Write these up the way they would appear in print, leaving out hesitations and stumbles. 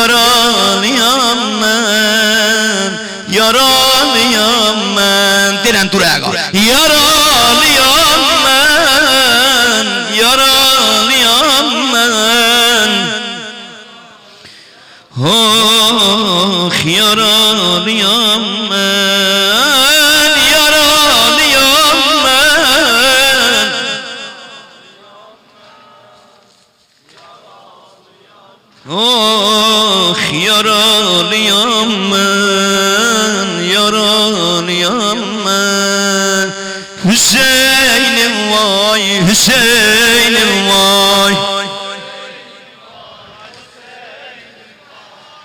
yaralıyam mən, yaralıyam mən. Denən duraya qal. Yaralıyam mən, yaralıyam mən. Oh, yaralıyam mən, yaralıyam mən. Oh, yaralıyam mən, yaralıyam mən. Hüseynim vay, Hüseynim vay.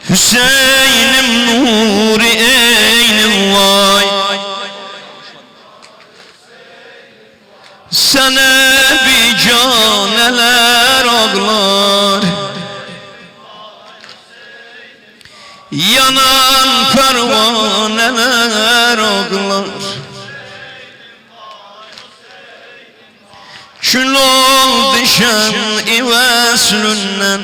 Hüseynim nuri eynim vay. Sənə bicanələr ağlar, yanan pervaneler ağlar. Kül ol düşen iveslünden,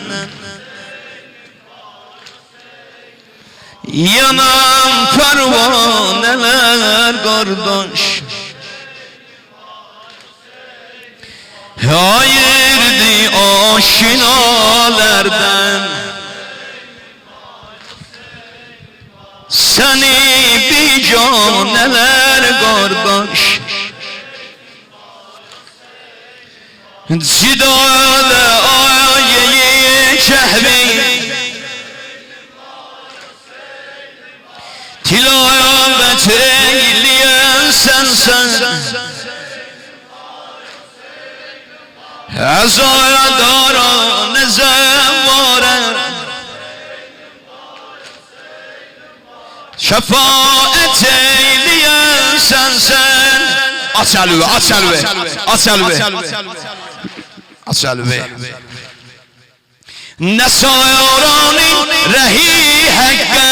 yanan pervaneler kardeş. Hayırdı aşinalardan, seni bicaneler kardeş. Zidale ayeyi kehbi, tilavet eyleyen sensen. Ezaya dara nezevare, şefaat eyleyen sensen. Aç elve, aç elve, aç elve, aç elve. Nesayarani rehi hakka,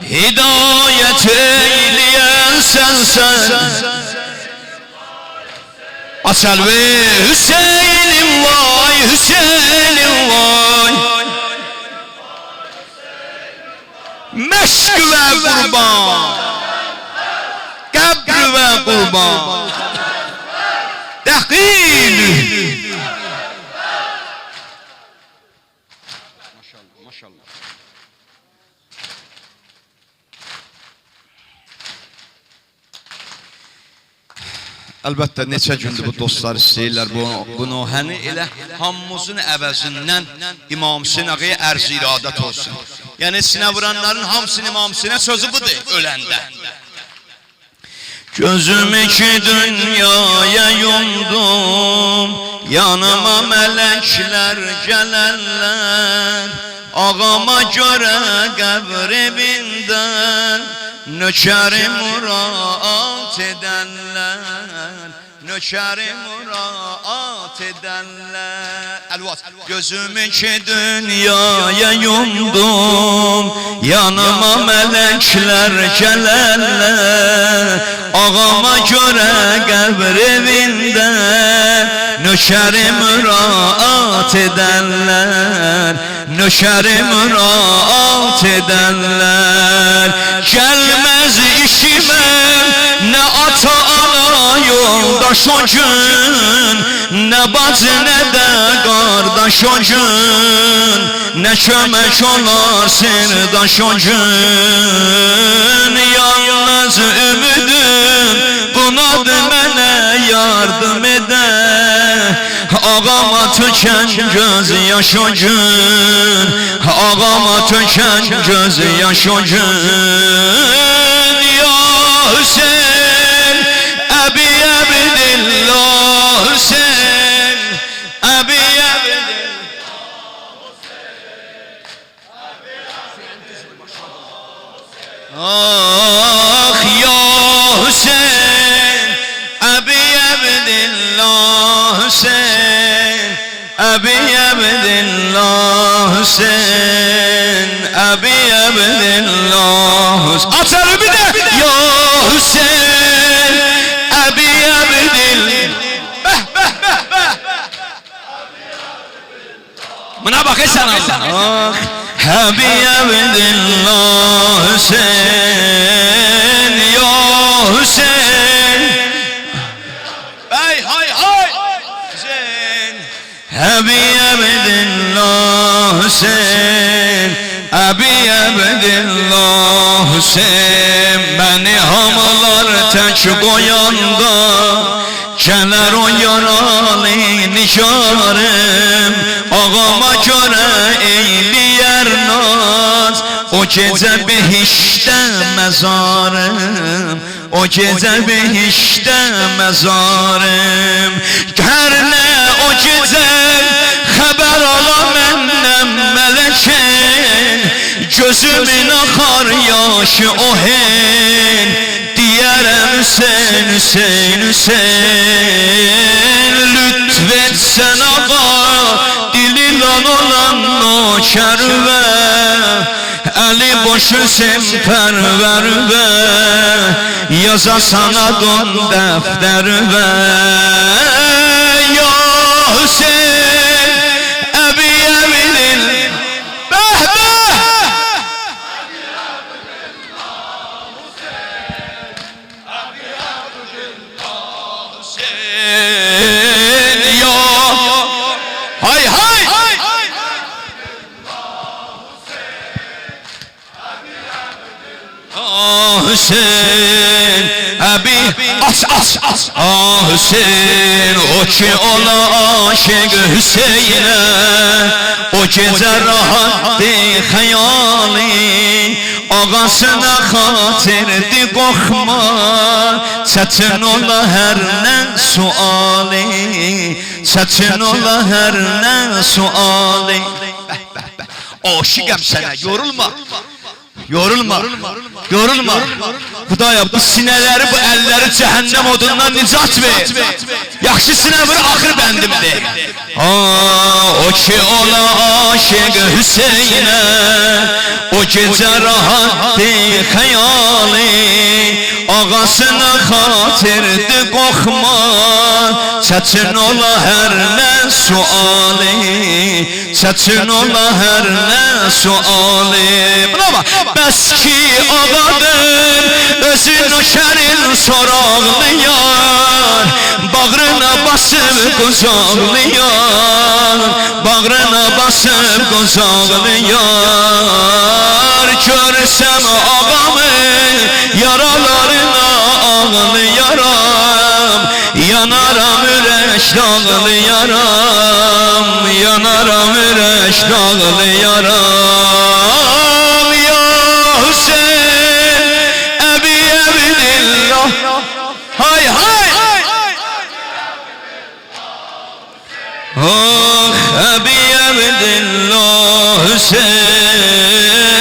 hidayet eyleyen sensen. Aç elve. Hüseyin'im vay, Hüseyin'im vay. Meşk ve kurban, kabr ve kurban, dehil. Maşallah, maşallah. Əlbəttə neçə gündür bu dostlar istəyirlər bunu. Hani elə hamımızın əvəzindən İmam Hüseyin ağaya ərz iradət olsun. Yəni sinə vuranların hamısının İmam Hüseyinə sözü budur öləndə. Gözümü ki dünyaya yumdum, yanıma mələklər gələrlər. Ağama görə qəbr evindən nökəri muraat edənlər, nökəri muraat edənlər. Əlvat. Gözümü ki dünyaya yumdum, yanıma mələklər gələrlər. Ağama görə qəbr evində nökəri muraat edənlər, nökəri muraat edənlər. Gəlməz işimə nə ata ana yoldaş o gün, nə bacı nə də qardaş o gün, nə kömək olar sirdaş o gün. Yalnız ümidim bunadır mənə yardım edə, ağama tökən göz yaş o gün, ağama tökən göz yaş o gün. Ya Hüseyin, Əbi Əbdillah Hüseyin, Əbi ah ya Hüseyin, Əbi Əbdillah Hüseyin, Əbi Əbdillah Hüseyin, Əbi Əbdillah Hüseyin. Aç elini bir de. Ya Hüseyin, Əbi Əbdillah. Buna bakırsan Allah. Habi Abdullah Hüseyin ya Hüseyin. Hay hay hay. Hüseyin. Habi Abdullah Hüseyin. Abi Abdullah Hüseyin. Beni hamılar tek koyanda gələr o yaralı nigarım. Ağama göre eyliyər naz. O gecə behişdə məzarım. O gecə behişdə məzarım. Hər nə o gecə xəbər ala məndən mələkin. Gözümün axar yaşı o hen. Diyərəm Hüseyin, Hüseyin, Hüseyin. Lütfetsən ağa, dililan olan nökərvə. Əli boş Hüseyin pərvərvə. Yazasan adın dəftərvə. Ya Hüseyin, Əbi Əbidil Hüseyin, Abi as as as. Ah Hüseyin, o ki ola aşık Hüseyin'e. O gece rahattı hayali. Ağasına xatirdi qorxma. Çətin ola hər nə suali. Çətin ola hər nə suali. Aşıqəm sənə, yorulma. Yorulma, yorulma. Xudaya bu sinələri, bu əlləri cəhənnəm odundan nicat ver. Yaxşı sinə vur, axır bəndimdir. O ki ola aşık Hüseyin'e. O gecə rahattı xəyali. Ağasına xatirdi qorxma. Çətin ola hər nə suali. Çətin ola hər nə suali. Bravo. Bəs ki ağadır özün o şərin soraqlayar. Bağrına basıb qucaqlayar. Bağrına basıb qucaqlayar. Görsəm ağamı yaralarına ağlayaram. Yanaram ürək dağlayaram. Yanaram ürək dağlayaram. Hüseyin, Əbi Əbdillah. Hay hay. Oh Əbi Əbdillah Hüseyin.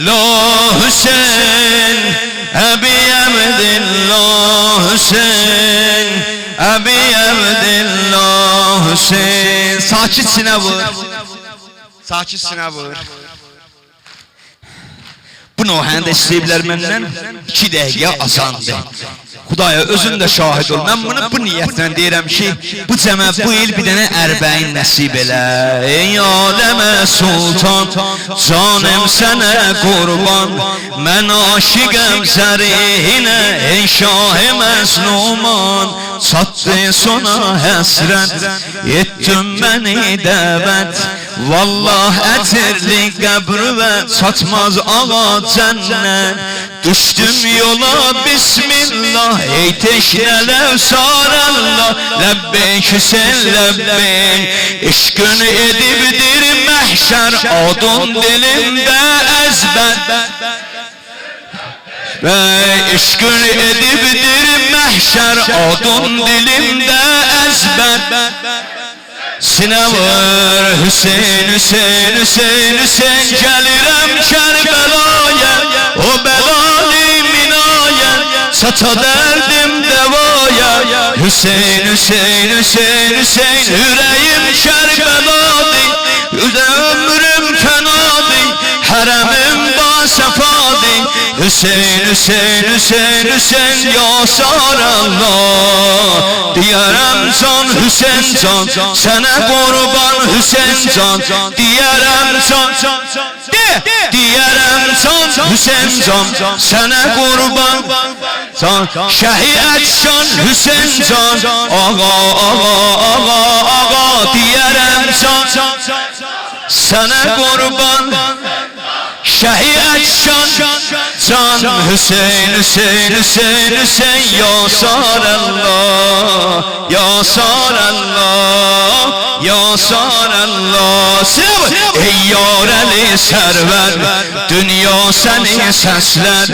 La Hüseyin, Əbi Əbdillah Hüseyin. Əbi Əbdillah Hüseyin. Sakit sinə vur. Sakit sinə vur. Bu nohəni də istəyiblər məndən 2 dəqiqə azandı. Xudaya özün də şahid ol. Mən bunu bu niyyətlə deyirəm ki, bu cəmə bu il bir dənə ərbəyin nəsib elə. Ey aləmə sultan, canım sənə qurban. Mən aşiqəm zərihinə, ey şah-ı məzluman. Çatdı sona həsrət, etdin məni dəvət. Vallah ətirli qəbrüvə, çatmaz ağa cənnət. Düşdüm yola bismillah, ey teşnələr sarallah. Ləbbeyk Hüseyin ləbbeyk, eşqün edibdir məhşər. Adın dilimdə əzbər. Eşqün edibdir məhşər. Adın dilimdə əzbər. Sinə vur Hüseyin, Hüseyin, Hüseyin, Hüseyin. Gəlirəm Kərbəlaya, o bəlalı minaya. Çata dərdim dəvaya. Hüseyin, Hüseyin, Hüseyin, Hüseyin. Ürəyim Kərbəladi, ömrüm fənadi. Hərəmim basəfadi. Hüseyin, Hüseyin, Hüseyin, Hüseyin Yasar Allah. Diyərəm can Hüseyin can, sənə qurban Hüseyin can. Diyərəm can, diyərəm can Hüseyin can, sənə qurban can. Şəhid can Hüseyin can, ağa, ağa, ağa, ağa. Diyərəm can, sənə qurban. Şəhid can Hüseyin, Hüseyin, Hüseyin, Hüseyin Yasar Allah, Yasar Allah, Yasar Allah. Ey yar Əli Sərvər, dünya səni səslər.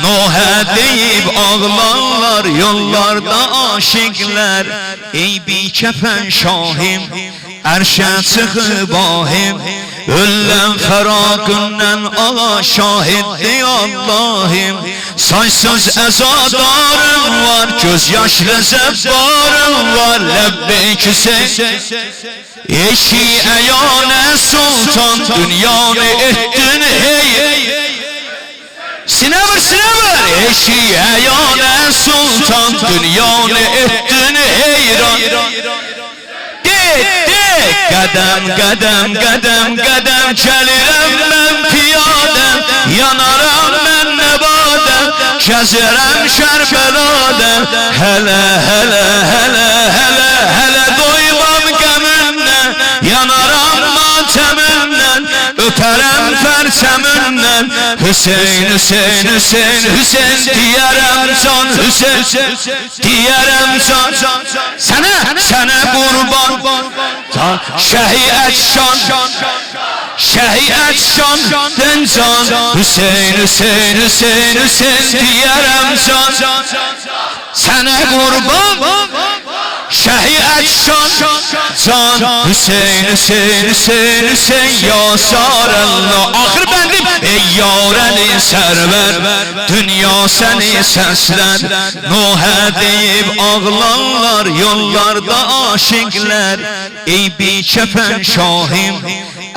Nohə deyib ağlarlar yollarda aşiqlər. Ey bikəfən şahim, ərşə çıxıb ahim. Öləm fəraqından ağa şahiddi Allahim. Saysız əzadarım var, göz yaşlı zəbbarım var. Ləbbeyk Hüseyin, eşi əyanə sultan, dünyanı etdin hey. Sinə vur, sinə vur. Eşi əyanə sultan, dünyanı etdin heyran. Qədəm, qədəm, qədəm, qədəm gəlirəm mən piyadəm. Yanaram mən nəbadəm, kəzirəm Kərbələdəm. Hələ, hələ, hələ, hələ, hələ doymam qəmimdən. Yanaram matəmimdən, öpərəm pərçəmimdən. Hüseyin, Hüseyin, Hüseyin, Hüseyin diyərəm can Hüseyin, diyərəm can. Sənə, sənə qurban şəhid şan, şəhid şan den can. Hüseyin, Hüseyin, Hüseyin, Hüseyin diyərəm can. Sənə qurban şəhid şan can. Hüseyin, Hüseyin, Hüseyin, Hüseyin Yasar Allah. Axır bəndim. Ey yar Əli Sərvər, dünya səni səslər. Nohə deyib ağlarlar yollarda aşiqlər. Ey bikəfən şahim,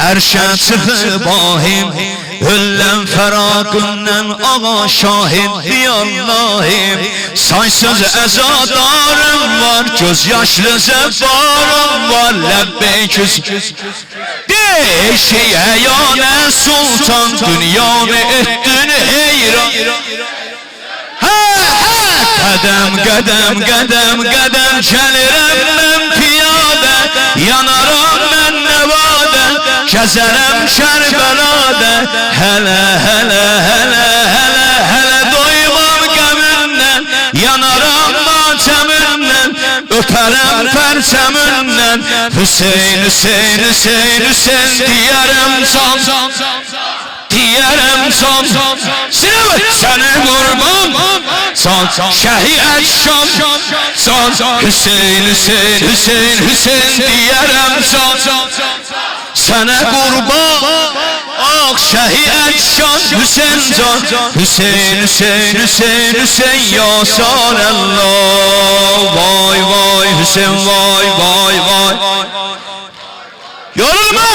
ərşə çıxıb ahim. Öləm fəraqından ağa şahiddi Allahim. Saysız əzadarım var, göz yaşlı zəbbarım var. Ləbbeyk eşi əyanə sultan, dünyanı etdin heyran. Qədəm, qədəm, qədəm, qədəm gəlirəm mən piyadə. Yanaram mən nəvadə, kəzərəm Kərbəladə. Hələ, hələ, hələ, hələ, hələ doymam qəmimdən. Yanaram matəmimdən, öpərəm pərçəmimdən. Hüseyin, Hüseyin, Hüseyin, Hüseyin diyərəm can, diyərəm can. Sənə qurban şəhid şan, Hüseyin, Hüseyin, Hüseyin, Hüseyin diyərəm can. Sənə qurban şəhid şan Hüseyin can. Hüseyin, Hüseyin, Hüseyin, Hüseyin Yasar Allah. Vay vay Hüseyin, vay vay vay. Yorulma.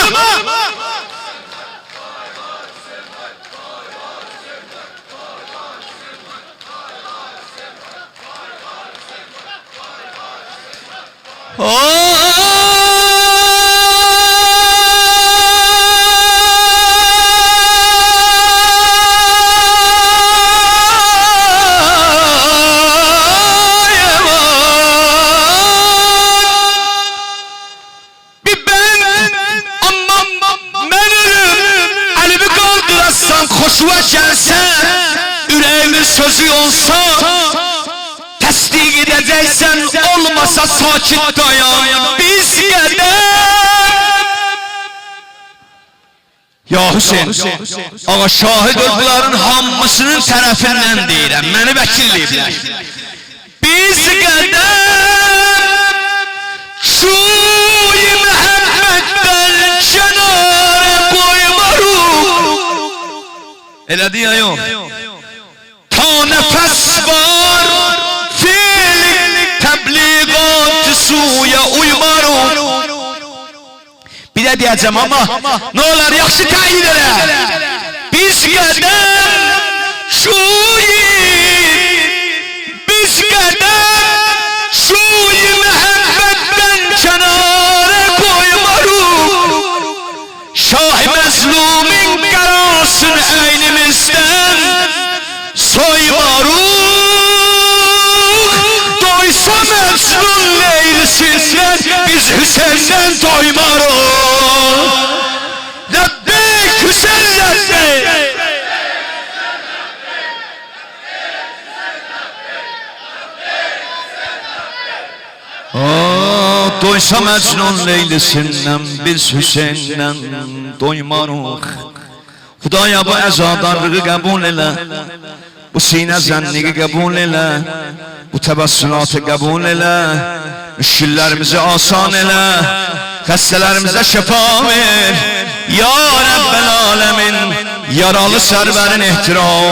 Xoşuma gəlsən, ürəyimin sözü olsa, təsdiq edəcəksən, olmasa sakit dayan. Biz qədər ya Hüseyin, ağa şahid bunların hamısının tərəfindən deyirəm, məni vəkilləyiblər. Biz qədər şuy Məhəmməddən kənara qoymarıq. Elədi ya yox? Ta nəfəs var, fiil təbliğat suya uymarıq. Bir də deyəcəm amma, nə olar yaxşı təyin elə. Biz qədər şu Hüseyin'den doymarım Lebbeyk Hüseyin lebbeyk Doysa Mecnun Leylisinden biz Hüseyin'den doymarıq Xudaya bu əzadarlığı qəbul elə Bu sinə zənniyi qəbul elə Bu təbəssünatı qəbul elə Müşkillərimizi asan elə Xəstələrimizə şəfa ver Ya Rəbbəl aləmin Yaralı sərvərin ehtiram